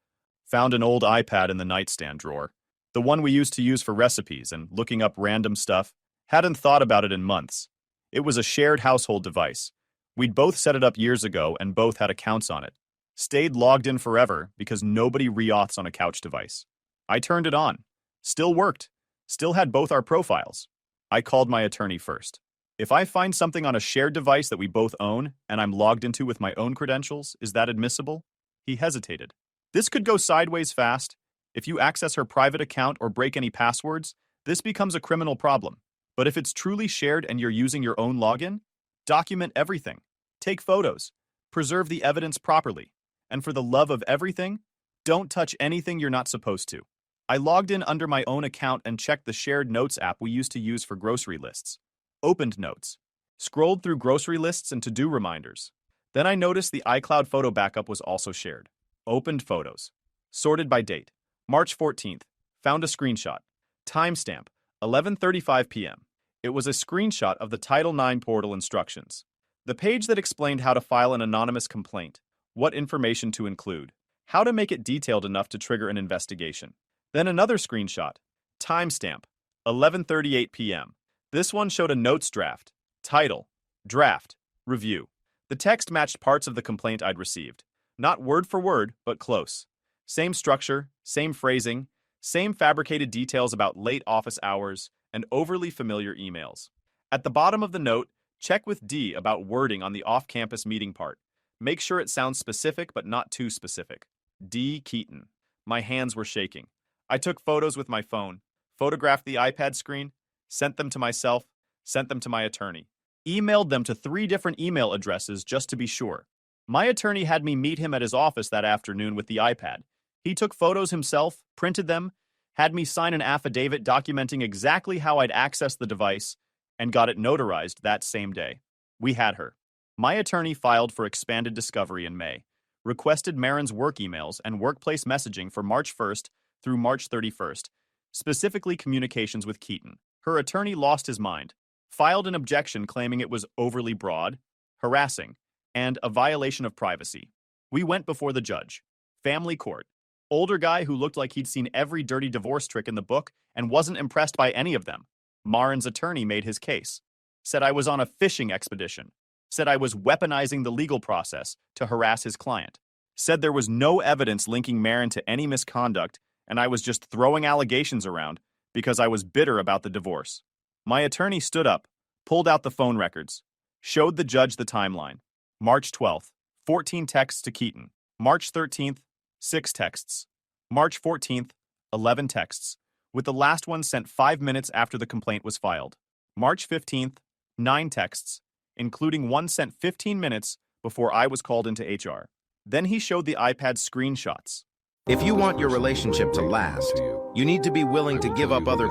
Found an old iPad in the nightstand drawer, the one we used to use for recipes and looking up random stuff. Hadn't thought about it in months. It was a shared household device. We'd both set it up years ago and both had accounts on it. Stayed logged in forever because nobody re-auths on a couch device. I turned it on. Still worked. Still had both our profiles. I called my attorney first. If I find something on a shared device that we both own and I'm logged into with my own credentials, is that admissible? He hesitated. This could go sideways fast. If you access her private account or break any passwords, this becomes a criminal problem. But if it's truly shared and you're using your own login, document everything. Take photos. Preserve the evidence properly. And for the love of everything, don't touch anything you're not supposed to. I logged in under my own account and checked the shared notes app we used to use for grocery lists. Opened notes. Scrolled through grocery lists and to-do reminders. Then I noticed the iCloud photo backup was also shared. Opened photos. Sorted by date. March 14th. Found a screenshot. Timestamp. 11:35 p.m. It was a screenshot of the Title IX portal instructions. The page that explained how to file an anonymous complaint, what information to include, how to make it detailed enough to trigger an investigation. Then another screenshot. Timestamp. 11:38 p.m. This one showed a notes draft. Title. Draft. Review. The text matched parts of the complaint I'd received. Not word for word, but close. Same structure, same phrasing, same fabricated details about late office hours, and overly familiar emails. At the bottom of the note, check with D about wording on the off-campus meeting part. Make sure it sounds specific but not too specific. D. Keaton. My hands were shaking. I took photos with my phone, photographed the iPad screen, sent them to myself, sent them to my attorney. Emailed them to 3 different email addresses just to be sure. My attorney had me meet him at his office that afternoon with the iPad. He took photos himself, printed them, had me sign an affidavit documenting exactly how I'd accessed the device, and got it notarized that same day. We had her. My attorney filed for expanded discovery in May, requested Marin's work emails and workplace messaging for March 1st through March 31st, specifically communications with Keaton. Her attorney lost his mind, filed an objection claiming it was overly broad, harassing, and a violation of privacy. We went before the judge. Family court. Older guy who looked like he'd seen every dirty divorce trick in the book and wasn't impressed by any of them. Marin's attorney made his case. Said I was on a fishing expedition. Said I was weaponizing the legal process to harass his client. Said there was no evidence linking Marin to any misconduct and I was just throwing allegations around because I was bitter about the divorce. My attorney stood up, pulled out the phone records, showed the judge the timeline. March 12th, 14 texts to Keaton. March 13th, 6 texts. March 14th, 11 texts, with the last one sent 5 minutes after the complaint was filed. March 15th, 9 texts, including one sent 15 minutes before I was called into HR. Then he showed the iPad screenshots. If you want your relationship to last, you need to be willing to give up other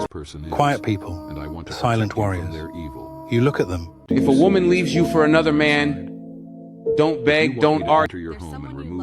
quiet people, silent warriors. You look at them. If a woman leaves you for another man, don't beg, don't argue. Your home and remove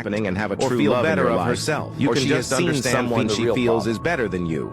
happening and have a true feel better of herself. You can just understand someone she feels is better than you.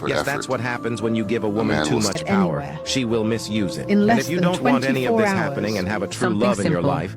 for Yes, effort. that's what happens when you give a woman man too will much stand power. anywhere. She will misuse it. In And less if you than don't want any of 24 this hours. happening and have a true Something love in your simple. life,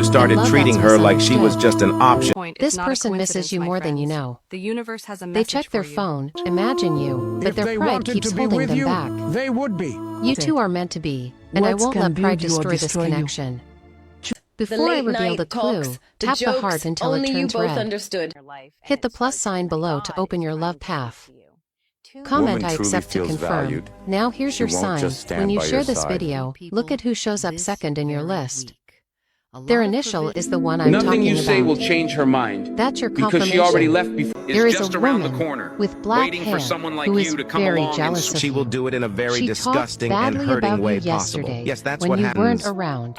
you started love treating that's her like she was misunderstood. just an option. This person misses you more than you know. The universe has a They message check their for you. phone, imagine you, but If their they pride wanted keeps to be holding with them you, back. they would be. You two are meant to be, and I Words won't can let pride build you or destroy this destroy you. connection. Before I reveal the clue, tap the heart until it turns red. understood. Hit the plus sign below to open your love path. Comment I accept to confirm. Now here's your sign. When you share this video, look at who shows up second in your list. Their initial is the one I'm Nothing talking you say will about. change her mind. That's your Because confirmation. she already left before. There is just a around the woman corner, with black waiting hair for someone like who you is to come very along jealous of She you. will do it in a very She disgusting talked and badly hurting about way you possible. yesterday Yes, that's when what you happens. weren't around.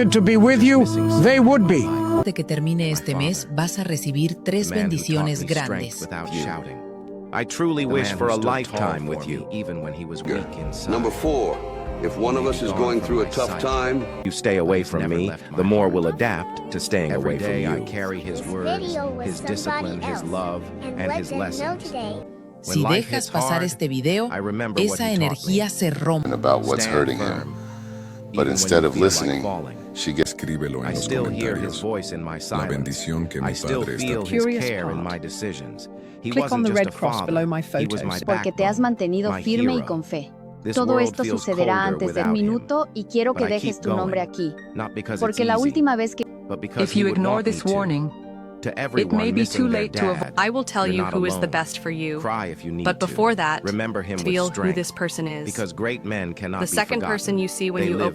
wanted to be with you, they would be. De que termine este mes, vas a recibir 3 bendiciones grandes. I truly wish for a lifetime with you, even when he was weak inside. Number 4, if one of us is going through a tough time, you stay away from me, the more we'll adapt to staying away from you. I carry his words, his discipline, his love, and his lessons. Si dejas pasar este video, esa energía se rompe. About what's hurting him. But instead of listening, she gets Escríbelo en I los still hear his comentarios. voice in my La silence. bendición que I mi still padre feel está. his Curious care in part. my decisions. He Click on wasn't the just red a cross father. below my He was photos. my Porque te has backbone, mantenido my firme y hero. con fe. This Todo world esto feels sucederá colder antes del without him. minuto y quiero que But I dejes keep tu nombre going, aquí. not because Porque it's la easy, última vez que but because If he you would ignore want me this to. warning, To everyone it may be missing too their late to avoid. dad, I will tell you're you not who is the alone. best for you. Cry if you need But to. before that, Remember him feel with who strength. this person is. Because great men cannot The be second forgotten. person you see when They you live open